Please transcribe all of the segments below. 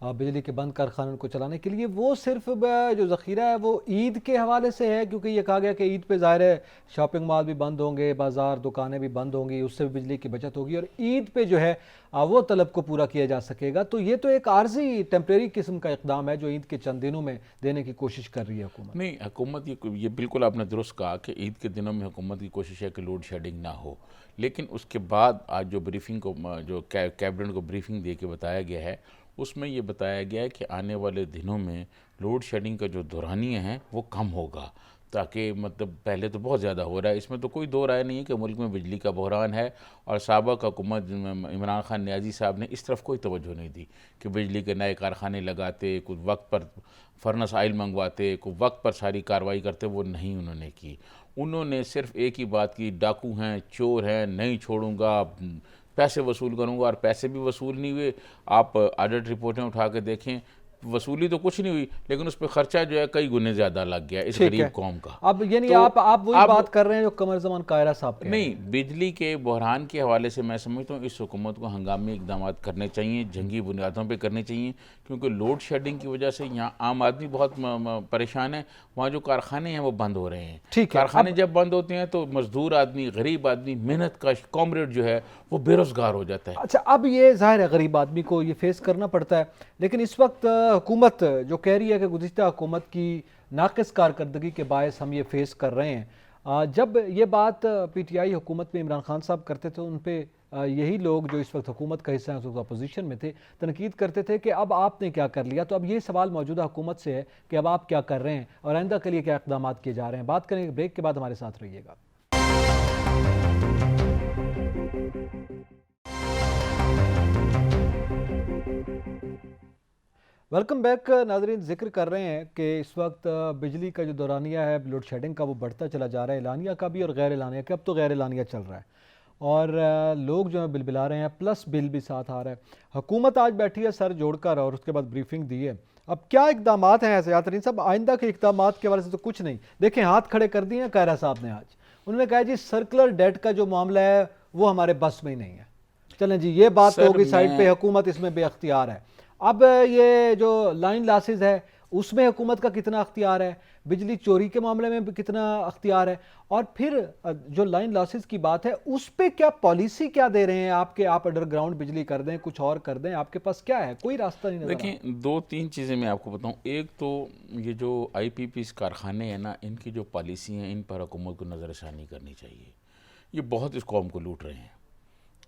بجلی کے بند کارخانوں کو چلانے کے لیے، وہ صرف جو ذخیرہ ہے وہ عید کے حوالے سے ہے، کیونکہ یہ کہا گیا کہ عید پہ ظاہر ہے شاپنگ مال بھی بند ہوں گے، بازار دکانیں بھی بند ہوں گی، اس سے بھی بجلی کی بچت ہوگی اور عید پہ جو ہے وہ طلب کو پورا کیا جا سکے گا. تو یہ تو ایک عارضی ٹیمپریری قسم کا اقدام ہے جو عید کے چند دنوں میں دینے کی کوشش کر رہی ہے حکومت. نہیں، حکومت یہ بالکل آپ نے درست کہا کہ عید کے دنوں میں حکومت کی کوشش ہے کہ لوڈ شیڈنگ نہ ہو، لیکن اس کے بعد آج جو بریفنگ کو جو کیبنٹ کو بریفنگ دے کے بتایا گیا ہے، اس میں یہ بتایا گیا ہے کہ آنے والے دنوں میں لوڈ شیڈنگ کا جو دورانیہ ہے وہ کم ہوگا، تاکہ مطلب پہلے تو بہت زیادہ ہو رہا ہے. اس میں تو کوئی دو رائے نہیں ہے کہ ملک میں بجلی کا بحران ہے، اور سابق حکومت عمران خان نیازی صاحب نے اس طرف کوئی توجہ نہیں دی کہ بجلی کے نئے کارخانے لگاتے، کچھ وقت پر فرنس آئل منگواتے، کچھ وقت پر ساری کارروائی کرتے. وہ نہیں انہوں نے کی. انہوں نے صرف ایک ہی بات کی، ڈاکو ہیں، چور ہیں، نہیں چھوڑوں گا، پیسے وصول کروں گا. اور پیسے بھی وصول نہیں ہوئے. آپ آڈٹ رپورٹیں اٹھا کے دیکھیں، وصولی تو کچھ نہیں ہوئی، لیکن اس پہ خرچہ جو ہے کئی گنے زیادہ لگ گیا اس ٹھیک ہے. غریب قوم کا. اب یعنی تو آپ وہی اب بات کر رہے ہیں جو قمر زمان قاہرہ صاحب کہہ رہے ہیں. نہیں، بجلی کے بحران کے حوالے سے میں سمجھتا ہوں اس حکومت کو ہنگامی اقدامات کرنے چاہیے، جنگی بنیادوں پہ کرنے چاہیے، کیونکہ لوڈ شیڈنگ کی وجہ سے یہاں عام آدمی بہت پریشان ہے. وہاں جو کارخانے ہیں وہ بند ہو رہے ہیں. ٹھیک ہے. کارخانے جب بند ہوتے ہیں تو مزدور آدمی، غریب آدمی، محنت کش کامریڈ جو ہے وہ بے روزگار ہو جاتا ہے. اچھا، اب یہ ظاہر ہے غریب آدمی کو یہ فیس کرنا پڑتا ہے، لیکن اس وقت حکومت جو کہہ رہی ہے کہ گزشتہ حکومت کی ناقص کارکردگی کے باعث ہم یہ فیس کر رہے ہیں. جب یہ بات پی ٹی آئی حکومت میں عمران خان صاحب کرتے تھے، ان پہ یہی لوگ جو اس وقت حکومت کا حصہ ہیں، اس وقت اپوزیشن میں تھے، تنقید کرتے تھے کہ اب آپ نے کیا کر لیا. تو اب یہ سوال موجودہ حکومت سے ہے کہ اب آپ کیا کر رہے ہیں اور آئندہ کے لیے کیا اقدامات کیے جا رہے ہیں. بات کریں گے بریک کے بعد، ہمارے ساتھ رہیے گا. ویلکم بیک ناظرین. ذکر کر رہے ہیں کہ اس وقت بجلی کا جو دورانیہ ہے لوڈ شیڈنگ کا وہ بڑھتا چلا جا رہا ہے، اعلانیہ کا بھی اور غیر اعلانیہ کا. اب تو غیر اعلانیہ چل رہا ہے اور لوگ جو ہیں بلبلا رہے ہیں، پلس بل بھی ساتھ آ رہا ہے. حکومت آج بیٹھی ہے سر جوڑ کر اور اس کے بعد بریفنگ دی ہے. اب کیا اقدامات ہیں ایسے یاترین صاحب؟ آئندہ کے اقدامات کے حوالے سے تو کچھ نہیں. دیکھیں ہاتھ کھڑے کر دیے ہیں قاہرہ صاحب نے. آج انہوں نے کہا جی سرکولر ڈیٹ کا جو معاملہ ہے وہ ہمارے بس میں ہی نہیں ہے. چلیں جی، یہ بات تو ہوگی سائڈ پہ، حکومت اس میں بے اختیار ہے. اب یہ جو لائن لاسز ہے اس میں حکومت کا کتنا اختیار ہے، بجلی چوری کے معاملے میں بھی کتنا اختیار ہے، اور پھر جو لائن لاسز کی بات ہے اس پہ کیا پالیسی کیا دے رہے ہیں آپ کہ آپ انڈر گراؤنڈ بجلی کر دیں، کچھ اور کر دیں؟ آپ کے پاس کیا ہے؟ کوئی راستہ نہیں نظر آتا. دیکھیں، دو تین چیزیں میں آپ کو بتاؤں. ایک تو یہ جو آئی پی پیز کارخانے ہیں نا، ان کی جو پالیسی ہیں ان پر حکومت کو نظر ثانی کرنی چاہیے. یہ بہت اس قوم کو لوٹ رہے ہیں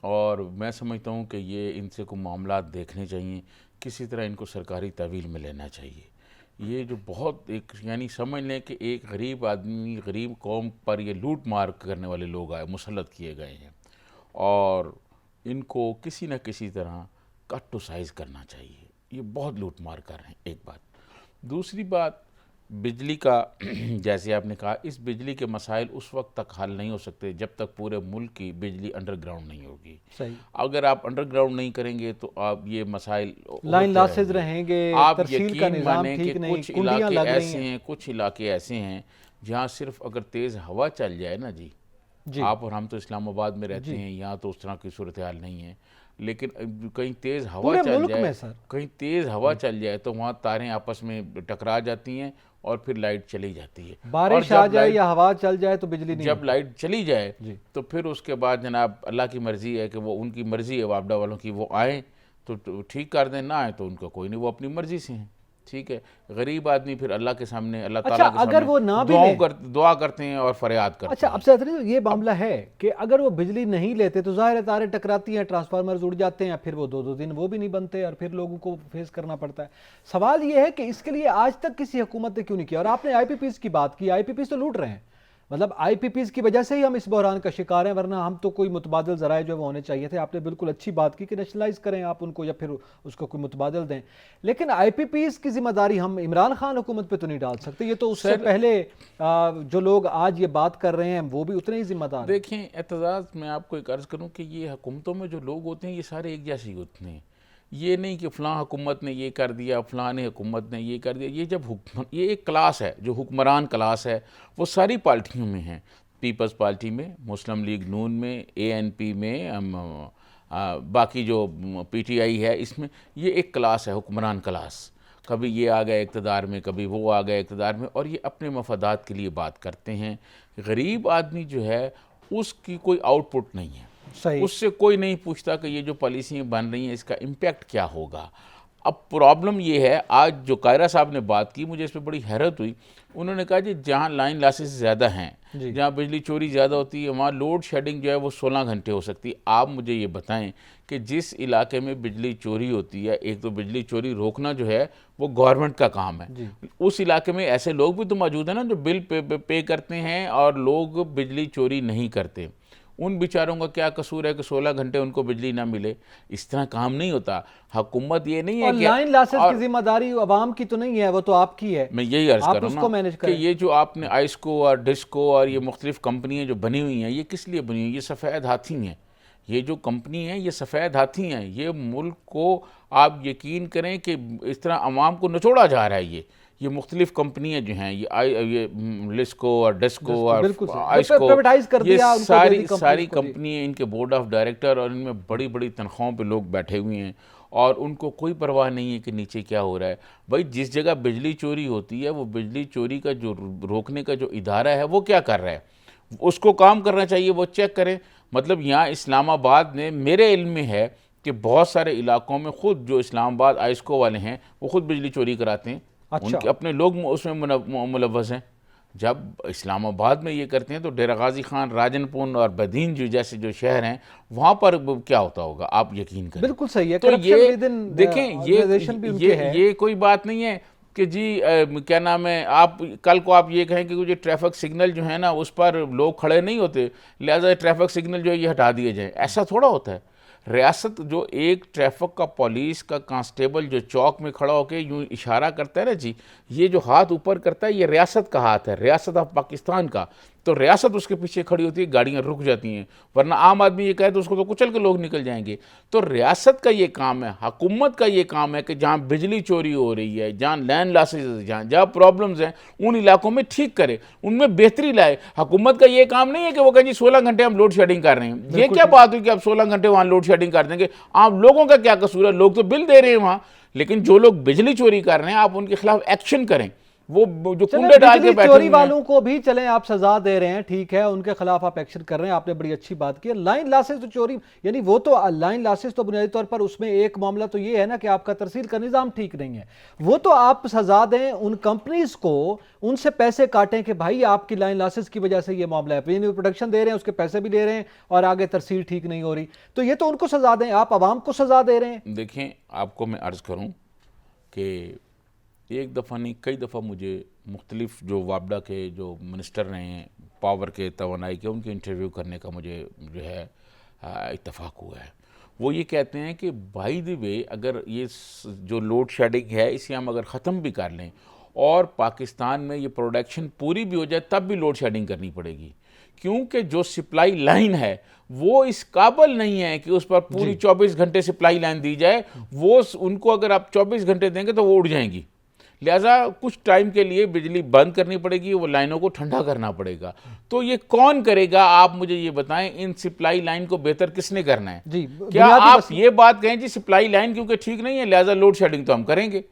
اور میں سمجھتا ہوں کہ یہ ان سے کوئی معاملات دیکھنے چاہیے، کسی طرح ان کو سرکاری تحویل میں لینا چاہیے. یہ جو بہت ایک یعنی سمجھ لیں کہ ایک غریب آدمی، غریب قوم پر یہ لوٹ مار کرنے والے لوگ آئے، مسلط کیے گئے ہیں، اور ان کو کسی نہ کسی طرح کٹ ٹو سائز کرنا چاہیے. یہ بہت لوٹ مار کر رہے ہیں. ایک بات. دوسری بات، بجلی کا جیسے آپ نے کہا، اس بجلی کے مسائل اس وقت تک حل نہیں ہو سکتے جب تک پورے ملک کی بجلی انڈر گراؤنڈ نہیں ہوگی. صحیح. اگر آپ انڈر گراؤنڈ نہیں کریں گے تو آپ یہ مسائل لائن لاسز رہیں گے، آپ ترسیل کا یقین نظام مانیں ٹھیک کہ نہیں، کچھ کنڈیاں علاقے لگ رہی ایسے ہیں، کچھ علاقے ایسے ہیں جہاں صرف اگر تیز ہوا چل جائے نا جی، آپ اور ہم تو اسلام آباد میں رہتے ہیں، یہاں تو اس طرح کی صورتحال نہیں ہے، لیکن کہیں تیز ہوا چل جائے، کہیں تیز ہوا چل جائے تو وہاں تاریں آپس میں ٹکرا جاتی ہیں اور پھر لائٹ چلی جاتی ہے. بارش آ جائے یا ہوا چل جائے تو بجلی نہیں. جب لائٹ چلی جائے تو پھر اس کے بعد جناب اللہ کی مرضی ہے کہ وہ ان کی مرضی ہے وابڈا والوں کی، وہ آئیں تو ٹھیک کر دیں، نہ آئیں تو ان کا کوئی نہیں، وہ اپنی مرضی سے ہیں. ٹھیک ہے. غریب آدمی پھر اللہ کے سامنے، اللہ تعالیٰ کے سامنے دعا کرتے ہیں اور فریاد کرتے ہیں. اچھا، اب سے یہ معاملہ ہے کہ اگر وہ بجلی نہیں لیتے تو ظاہر ہے تاریں ٹکراتی ہیں، ٹرانسفارمرز اڑ جاتے ہیں، پھر وہ دو دن وہ بھی نہیں بنتے اور پھر لوگوں کو فیس کرنا پڑتا ہے. سوال یہ ہے کہ اس کے لیے آج تک کسی حکومت نے کیوں نہیں کیا؟ اور آپ نے آئی پی پیز کی بات کی. آئی پی پیز تو لوٹ رہے ہیں، مطلب آئی پی پیز کی وجہ سے ہی ہم اس بحران کا شکار ہیں، ورنہ ہم تو کوئی متبادل ذرائع جو وہ ہونے چاہیے تھے. آپ نے بالکل اچھی بات کی کہ نیشنلائز کریں آپ ان کو یا پھر اس کو کوئی متبادل دیں، لیکن آئی پی پیز کی ذمہ داری ہم عمران خان حکومت پہ تو نہیں ڈال سکتے. یہ تو اس سے پہلے جو لوگ آج یہ بات کر رہے ہیں وہ بھی اتنے ہی ذمہ دار ہیں. دیکھیں اعتزاز، میں آپ کو ایک عرض کروں کہ یہ حکومتوں میں جو لوگ ہوتے ہیں یہ سارے ایک جیسے ہوتے ہیں. یہ نہیں کہ فلاں حکومت نے یہ کر دیا، فلاں حکومت نے یہ کر دیا. یہ جب یہ ایک کلاس ہے جو حکمران کلاس ہے، وہ ساری پارٹیوں میں ہیں. پیپلز پارٹی میں، مسلم لیگ نون میں، اے این پی میں، باقی جو پی ٹی آئی ہے، اس میں یہ ایک کلاس ہے، حکمران کلاس، کبھی یہ آ گئے اقتدار میں، کبھی وہ آ گئے اقتدار میں، اور یہ اپنے مفادات کے لیے بات کرتے ہیں۔ غریب آدمی جو ہے اس کی کوئی آؤٹ پٹ نہیں ہے، صحیح۔ اس سے کوئی نہیں پوچھتا کہ یہ جو پالیسیاں بن رہی ہیں اس کا امپیکٹ کیا ہوگا۔ اب پرابلم یہ ہے، آج جو قائرہ صاحب نے بات کی مجھے اس پہ بڑی حیرت ہوئی، انہوں نے کہا جی جہاں لائن لاسز زیادہ ہیں، جی جہاں بجلی چوری زیادہ ہوتی ہے، وہاں لوڈ شیڈنگ جو ہے وہ 16 گھنٹے ہو سکتی ہے۔ آپ مجھے یہ بتائیں کہ جس علاقے میں بجلی چوری ہوتی ہے، ایک تو بجلی چوری روکنا جو ہے وہ گورنمنٹ کا کام ہے، جی اس علاقے میں ایسے لوگ بھی تو موجود ہیں نا جو بل پے کرتے ہیں اور لوگ بجلی چوری نہیں کرتے، ان بیچاروں کا کیا قصور ہے کہ 16 گھنٹے ان کو بجلی نہ ملے؟ اس طرح کام نہیں ہوتا۔ حکومت یہ نہیں ہے اور کہ لائن لاسز کی ذمہ داری عوام کی تو نہیں ہے، وہ تو آپ کی ہے، میں یہی عرض کر آپ رہا اس ہوں کو نا مینج کہ کریں۔ یہ جو آپ نے آئسکو اور ڈسکو اور یہ مختلف کمپنیاں جو بنی ہوئی ہیں، یہ کس لیے بنی ہوئی ہیں؟ یہ سفید ہاتھی ہیں، یہ جو کمپنی ہیں یہ سفید ہاتھی ہیں، یہ ملک کو آپ یقین کریں کہ اس طرح عوام کو نچوڑا جا رہا ہے۔ یہ مختلف کمپنیاں جو ہیں، یہ لسکو اور ڈسکو اور بالکل صحیح، آئسکو، پرائیویٹائز کر یہ دیا ان کو، دے دی ساری کمپنیز کو۔ جی کمپنیاں، ان کے بورڈ آف ڈائریکٹر اور ان میں بڑی بڑی تنخواہوں پہ لوگ بیٹھے ہوئے ہیں، اور ان کو کوئی پرواہ نہیں ہے کہ نیچے کیا ہو رہا ہے۔ بھائی جس جگہ بجلی چوری ہوتی ہے، وہ بجلی چوری کا جو روکنے کا جو ادارہ ہے وہ کیا کر رہا ہے؟ اس کو کام کرنا چاہیے، وہ چیک کریں۔ مطلب یہاں اسلام آباد میں میرے علم میں ہے کہ بہت سارے علاقوں میں خود جو اسلام آباد آئسکو والے ہیں وہ خود بجلی چوری کراتے ہیں، ان اچھا، کے اپنے لوگ اس میں ملوث ہیں۔ جب اسلام آباد میں یہ کرتے ہیں تو ڈیرہ غازی خان، راجن پور اور بدین جو جیسے جو شہر ہیں وہاں پر کیا ہوتا ہوگا، آپ یقین کریں۔ بالکل صحیح ہے، تو کرپشن یہ ود ان دیکھیں، آرگنائزیشن بھی ان کے ہے۔ یہ کوئی بات نہیں ہے کہ جی کیا نام ہے، آپ کل کو آپ یہ کہیں کہ جو ٹریفک سگنل جو ہے نا اس پر لوگ کھڑے نہیں ہوتے، لہذا ٹریفک سگنل جو ہے یہ ہٹا دیے جائیں، ایسا تھوڑا ہوتا ہے۔ ریاست جو ایک ٹریفک کا پولیس کا کانسٹیبل جو چوک میں کھڑا ہو کے یوں اشارہ کرتا ہے نا جی، یہ جو ہاتھ اوپر کرتا ہے یہ ریاست کا ہاتھ ہے، ریاست آف پاکستان کا، تو ریاست اس کے پیچھے کھڑی ہوتی ہے، گاڑیاں رک جاتی ہیں، ورنہ عام آدمی یہ کہے تو اس کو تو کچل کے لوگ نکل جائیں گے۔ تو ریاست کا یہ کام ہے، حکومت کا یہ کام ہے کہ جہاں بجلی چوری ہو رہی ہے، جہاں لینڈ لاسز، جہاں پرابلمز ہیں، ان علاقوں میں ٹھیک کرے، ان میں بہتری لائے۔ حکومت کا یہ کام نہیں ہے کہ وہ کہیں جی 16 گھنٹے ہم لوڈ شیڈنگ کر رہے ہیں۔ یہ کیا بات ہوئی کہ آپ 16 گھنٹے وہاں لوڈ شیڈنگ کر دیں گے؟ عام لوگوں کا کیا قصور ہے؟ لوگ تو بل دے رہے ہیں وہاں، لیکن جو لوگ بجلی چوری کر رہے ہیں آپ ان کے خلاف ایکشن کریں۔ وہ جو کنڈے ڈال کے بجلی بیٹھے چوری ہوئے ہیں، والوں کو بھی چلیں آپ سزا دے رہے ہیں، ٹھیک ہے، ان کے خلاف آپ ایکشن کر رہے ہیں، آپ نے بڑی اچھی بات کی ہے۔ لائن لاسز تو چوری، یعنی وہ تو لائن لاسز تو بنیادی طور پر اس میں ایک معاملہ تو یہ ہے نا کہ آپ کا ترسیل کا نظام ٹھیک نہیں ہے، وہ تو آپ سزا دیں ان کمپنیز کو، ان سے پیسے کاٹیں کہ بھائی آپ کی لائن لاسز کی وجہ سے یہ معاملہ ہے، یعنی پروڈکشن دے رہے ہیں، اس کے پیسے بھی لے رہے ہیں اور آگے ترسیل ٹھیک نہیں ہو رہی، تو یہ تو ان کو سزا دیں، آپ عوام کو سزا دے رہے ہیں۔ دیکھیں آپ کو میں عرض کروں کہ ایک دفعہ نہیں کئی دفعہ مجھے مختلف جو وابڈا کے جو منسٹر رہے ہیں پاور کے، توانائی کے، ان کے انٹرویو کرنے کا مجھے جو ہے اتفاق ہوا ہے۔ وہ یہ کہتے ہیں کہ بائی دی وے اگر یہ جو لوڈ شیڈنگ ہے اسے ہم اگر ختم بھی کر لیں اور پاکستان میں یہ پروڈکشن پوری بھی ہو جائے تب بھی لوڈ شیڈنگ کرنی پڑے گی، کیونکہ جو سپلائی لائن ہے وہ اس قابل نہیں ہے کہ اس پر پوری 24 گھنٹے سپلائی لائن دی جائے، وہ ان کو اگر آپ 24 گھنٹے دیں گے تو وہ اڑ جائیں گی، لہٰذا کچھ ٹائم کے لیے بجلی بند کرنی پڑے گی، وہ لائنوں کو ٹھنڈا کرنا پڑے گا۔ تو یہ کون کرے گا؟ آپ مجھے یہ بتائیں، ان سپلائی لائن کو بہتر کس نے کرنا ہے؟ جی، کیا آپ یہ بات کہیں جی سپلائی لائن کیونکہ ٹھیک نہیں ہے لہٰذا لوڈ شیڈنگ تو ہم کریں گے؟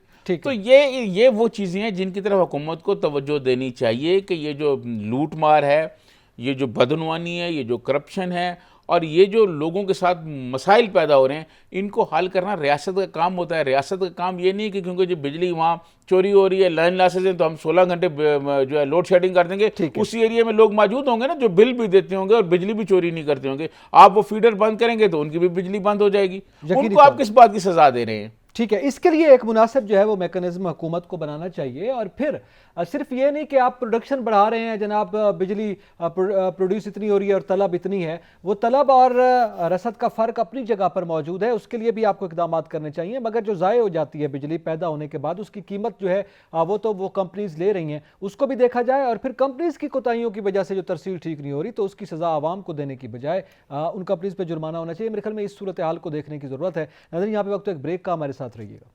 تو یہ وہ چیزیں ہیں جن کی طرف حکومت کو توجہ دینی چاہیے کہ یہ جو لوٹ مار ہے، یہ جو بدعنوانی ہے، یہ جو کرپشن ہے، اور یہ جو لوگوں کے ساتھ مسائل پیدا ہو رہے ہیں، ان کو حل کرنا ریاست کا کام ہوتا ہے۔ ریاست کا کام یہ نہیں کہ کیونکہ جو بجلی وہاں چوری ہو رہی ہے، لائن لاسز ہیں، تو ہم 16 گھنٹے جو ہے لوڈ شیڈنگ کر دیں گے، اسی ایریا میں لوگ موجود ہوں گے نا جو بل بھی دیتے ہوں گے اور بجلی بھی چوری نہیں کرتے ہوں گے، آپ وہ فیڈر بند کریں گے تو ان کی بھی بجلی بند ہو جائے گی۔ ان کو آپ کس بات کی سزا دے رہے ہیں؟ ٹھیک ہے، اس کے لیے ایک مناسب جو ہے وہ میکنزم حکومت کو بنانا چاہیے، اور پھر صرف یہ نہیں کہ آپ پروڈکشن بڑھا رہے ہیں، جناب بجلی پروڈیوس اتنی ہو رہی ہے اور طلب اتنی ہے، وہ طلب اور رسد کا فرق اپنی جگہ پر موجود ہے، اس کے لیے بھی آپ کو اقدامات کرنے چاہیے، مگر جو ضائع ہو جاتی ہے بجلی پیدا ہونے کے بعد اس کی قیمت جو ہے وہ تو وہ کمپنیز لے رہی ہیں، اس کو بھی دیکھا جائے، اور پھر کمپنیز کی کوتاہیوں کی وجہ سے جو ترسیل ٹھیک نہیں ہو رہی تو اس کی سزا عوام کو دینے کی بجائے ان کمپنیز پہ جرمانہ ہونا چاہیے۔ میرے خیال میں اس صورتحال کو دیکھنے کی ضرورت ہے۔ ناظرین یہاں پہ وقت ایک بریک کا، ہمارے ساتھ رہیے گا۔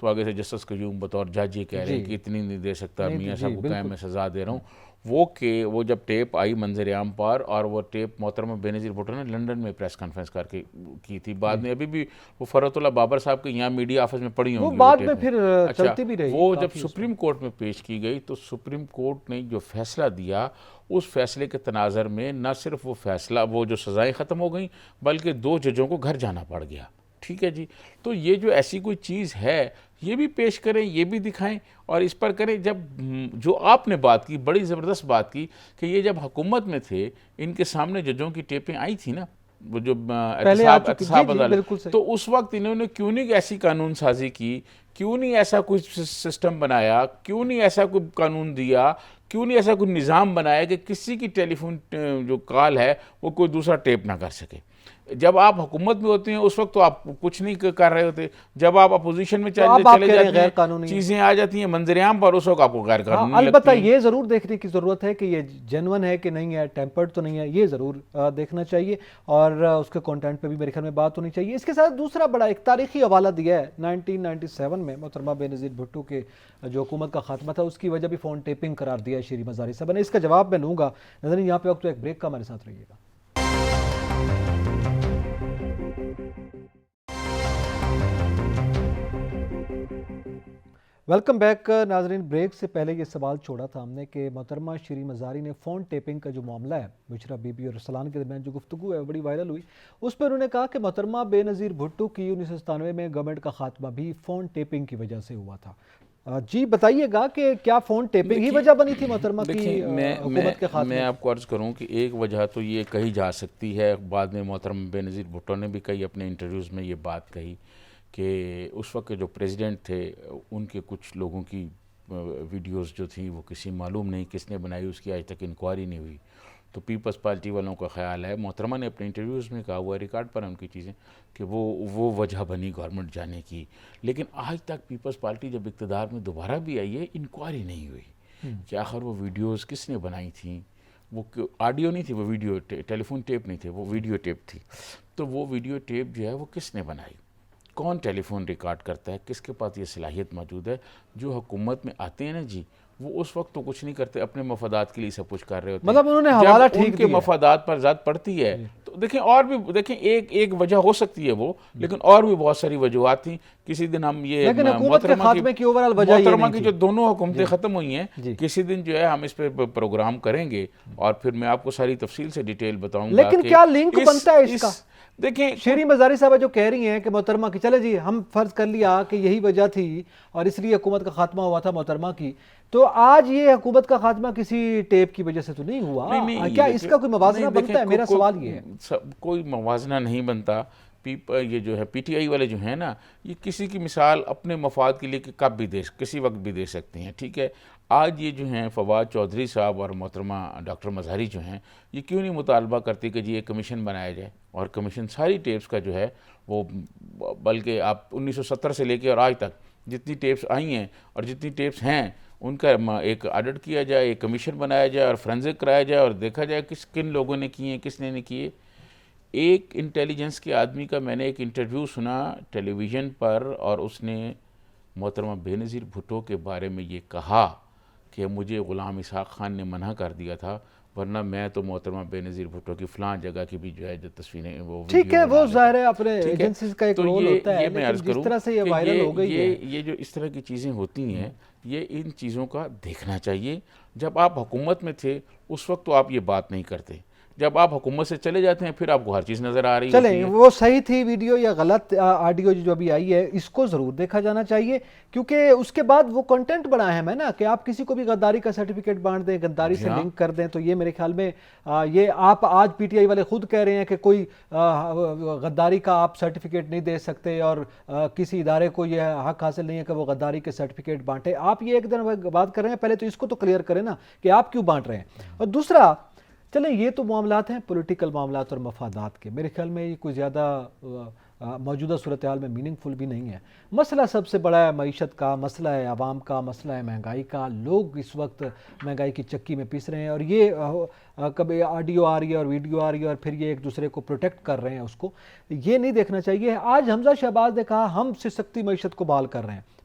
تو آگے سے جسٹس قیوم بطور جج یہ کہہ رہے ہیں کہ اتنی نہیں دے سکتا، میاں صاحب کو قائم میں سزا دے رہا ہوں. وہ جب ٹیپ آئی منظر عام پر، اور وہ ٹیپ محترمہ بینظیر بھٹو نے لنڈن میں پریس کانفرنس کر کے کی تھی. بعد میں ابھی بھی وہ فرحت اللہ بابر صاحب کے یہاں میڈیا آفس میں پڑی ہوں گی، بعد میں پھر چلتی بھی رہی. وہ جب سپریم کورٹ میں پیش کی گئی تو سپریم کورٹ نے جو فیصلہ دیا، اس فیصلے کے تناظر میں نہ صرف وہ فیصلہ، وہ جو سزائیں ختم ہو گئیں، بلکہ 2 ججوں کو گھر جانا پڑ گیا. ٹھیک ہے جی. تو یہ جو ایسی کوئی چیز ہے یہ بھی پیش کریں، یہ بھی دکھائیں اور اس پر کریں. جب جو آپ نے بات کی، بڑی زبردست بات کی کہ یہ جب حکومت میں تھے ان کے سامنے ججوں کی ٹیپیں آئی تھی نا، وہ جو احتساب عدالت، تو اس وقت انہوں نے کیوں نہیں ایسی قانون سازی کی، کیوں نہیں ایسا کوئی سسٹم بنایا، کیوں نہیں ایسا کوئی قانون دیا، کیوں نہیں ایسا کوئی نظام بنایا کہ کسی کی ٹیلی فون جو کال ہے وہ کوئی دوسرا ٹیپ نہ کر سکے. جب آپ حکومت میں ہوتے ہیں اس وقت تو آپ کچھ نہیں کر رہے ہوتے، جب آپ اپوزیشن میں چلے جاتے ہیں چیزیں آ جاتی ہیں منظر عام پر، اس وقت آپ کو غیر قانونی لگتی ہیں. البتہ یہ ضرور دیکھنے کی ضرورت ہے کہ یہ جینون ہے کہ نہیں ہے، ٹیمپرڈ تو نہیں ہے، یہ ضرور دیکھنا چاہیے اور اس کے کانٹینٹ پہ بھی میرے خیال میں بات ہونی چاہیے. اس کے ساتھ دوسرا بڑا ایک تاریخی حوالہ دیا ہے 1997 میں محترمہ بینظیر بھٹو کے جو حکومت کا خاتمہ تھا، اس کی وجہ بھی فون ٹیپنگ قرار دیا ہے شیریں مزاری صاحب نے. اس کا جواب میں لوں گا. نظرین یہاں پہ وقت ایک بریک کا، ہمارے ساتھ رہیے گا. Welcome back. ناظرین بریک سے پہلے یہ سوال چھوڑا تھا ہم نے کہ محترمہ شیریں مزاری نے فون ٹیپنگ کا جو معاملہ ہے بشرا بی بی اور رسلان کے درمیان جو گفتگو ہے بڑی وائرل ہوئی، اس پر انہوں نے کہا کہ محترمہ بینظیر بھٹو کی 1997 میں گورنمنٹ کا خاتمہ بھی فون ٹیپنگ کی وجہ سے ہوا تھا. جی بتائیے گا کہ کیا فون ٹیپنگ ہی وجہ بنی تھی محترمہ کی حکومت کے خاتمے؟ میں آپ کو عرض کروں کہ ایک وجہ تو یہ کہی جا سکتی ہے، بعد میں محترمہ بینظیر بھٹو نے بھی کئی اپنے انٹرویوز میں یہ بات کہی کہ اس وقت جو پریزیڈنٹ تھے ان کے کچھ لوگوں کی ویڈیوز جو تھیں وہ کسی معلوم نہیں کس نے بنائی، اس کی آج تک انکوائری نہیں ہوئی. تو پیپلز پارٹی والوں کا خیال ہے، محترمہ نے اپنے انٹرویوز میں کہا ہوا ہے، ریکارڈ پر ان کی چیزیں، کہ وہ وجہ بنی گورنمنٹ جانے کی. لیکن آج تک پیپلز پارٹی جب اقتدار میں دوبارہ بھی آئی ہے، انکوائری نہیں ہوئی کہ آخر وہ ویڈیوز کس نے بنائی تھیں. وہ آڈیو نہیں تھی، وہ ویڈیو ٹیلی فون ٹیپ نہیں تھے، وہ ویڈیو ٹیپ تھی. تو وہ ویڈیو ٹیپ جو ہے وہ کس نے بنائی، کون ٹیلی فون ریکارڈ کرتا ہے، کس کے پاس یہ صلاحیت موجود ہے. جو حکومت میں آتے ہیں نا جی، وہ اس وقت تو کچھ نہیں کرتے، اپنے مفادات کے لیے سب کچھ کر رہے ہوتے ہیں. مطلب انہوں نے حوالہ ٹھیک ان کے مفادات پر ذات پڑتی ہے. تو دیکھیں اور بھی دیکھیں ایک وجہ ہو سکتی ہے وہ، لیکن اور بھی بہت ساری وجوہات تھیں. کسی دن ہم یہ محترمہ کی جو دونوں حکومتیں ختم ہوئی ہیں، کسی دن جو ہے ہم اس پہ پروگرام کریں گے اور پھر میں آپ کو ساری تفصیل سے ڈیٹیل بتاؤں گا. لیکن کیا لنک بنتا ہے اس کا؟ دیکھیں شیریں مزاری صاحبہ جو کہہ رہی ہیں کہ محترمہ کی، چلے جی ہم فرض کر لیا کہ یہی وجہ تھی اور اس لیے حکومت کا خاتمہ ہوا تھا محترمہ کی، تو آج یہ حکومت کا خاتمہ کسی ٹیپ کی وجہ سے تو نہیں ہوا. کیا اس کا کوئی موازنہ بنتا ہے؟ میرا سوال یہ ہے. کوئی موازنہ نہیں بنتا. یہ جو ہے پی ٹی آئی والے جو ہیں نا، یہ کسی کی مثال اپنے مفاد کے لیے کب بھی کسی وقت بھی دے سکتے ہیں. ٹھیک ہے، آج یہ جو ہیں فواد چودھری صاحب اور محترمہ ڈاکٹر مظہری جو ہیں، یہ کیوں نہیں مطالبہ کرتے کہ جی ایک کمیشن بنایا جائے اور کمیشن ساری ٹیپس کا جو ہے وہ، بلکہ آپ 1970 سے لے کے اور آج تک جتنی ٹیپس آئی ہیں اور جتنی ٹیپس ہیں ان کا ایک آڈٹ کیا جائے، ایک کمیشن بنایا جائے اور فرینزک کرایا جائے اور دیکھا جائے کن لوگوں نے کیے ہیں، کس نے نہیں کیے. ایک انٹیلیجنس کے آدمی کا میں نے ایک انٹرویو سنا ٹیلی ویژن پر، اور اس نے محترمہ بینظیر بھٹو کے بارے میں یہ کہا کہ مجھے غلام اسحاق خان نے منع کر دیا تھا، ورنہ میں تو محترمہ بینظیر بھٹو کی فلاں جگہ کی بھی جو ہے جو تصویریں وہ ٹھیک ہے، وہ ظاہر ہے اپنے ایجنسیز کا ایک رول ہوتا ہے. میں عرض کروں جس طرح سے یہ وائرل ہو گئی ہے، یہ جو اس طرح کی چیزیں ہوتی ہیں، یہ ان چیزوں کا دیکھنا چاہیے. جب آپ حکومت میں تھے اس وقت تو آپ یہ بات نہیں کرتے، جب آپ حکومت سے چلے جاتے ہیں پھر آپ کو ہر چیز نظر آ رہی ہے. چلیں وہ صحیح تھی ویڈیو یا غلط آڈیو جو ابھی آئی ہے، اس کو ضرور دیکھا جانا چاہیے، کیونکہ اس کے بعد وہ کنٹینٹ بڑا اہم ہے نا کہ آپ کسی کو بھی غداری کا سرٹیفکیٹ بانٹ دیں، غداری سے لنک کر دیں. تو یہ میرے خیال میں یہ آپ آج پی ٹی آئی والے خود کہہ رہے ہیں کہ کوئی غداری کا آپ سرٹیفکیٹ نہیں دے سکتے اور کسی ادارے کو یہ حق حاصل نہیں ہے کہ وہ غداری کے سرٹیفکیٹ بانٹے. آپ یہ ایک دن بات کر رہے ہیں، پہلے تو اس کو تو کلیئر کریں نا کہ آپ کیوں بانٹ رہے ہیں. اور دوسرا، چلیں یہ تو معاملات ہیں پولیٹیکل معاملات اور مفادات کے، میرے خیال میں یہ کوئی زیادہ موجودہ صورتحال میں میننگ فل بھی نہیں ہے. مسئلہ سب سے بڑا ہے معیشت کا، مسئلہ ہے عوام کا، مسئلہ ہے مہنگائی کا. لوگ اس وقت مہنگائی کی چکی میں پیس رہے ہیں اور یہ کبھی آڈیو آ رہی ہے اور ویڈیو آ رہی ہے اور پھر یہ ایک دوسرے کو پروٹیکٹ کر رہے ہیں. اس کو یہ نہیں دیکھنا چاہیے. آج حمزہ شہباز نے کہا ہم سے سختی معیشت کو بحال کر رہے ہیں.